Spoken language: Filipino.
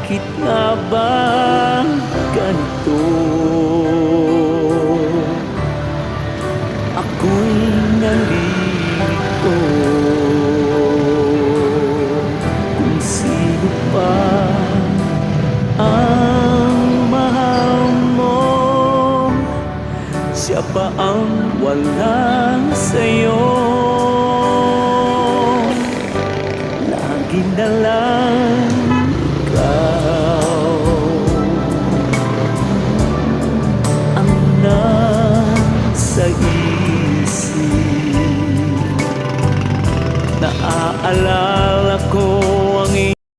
bakit nga ba ganito? Ako'y nalilito kung sino pa ang mahal mo. Siya pa ang walang sa'yo. Lagi na lang ikaw ang nasa isip. Naaalala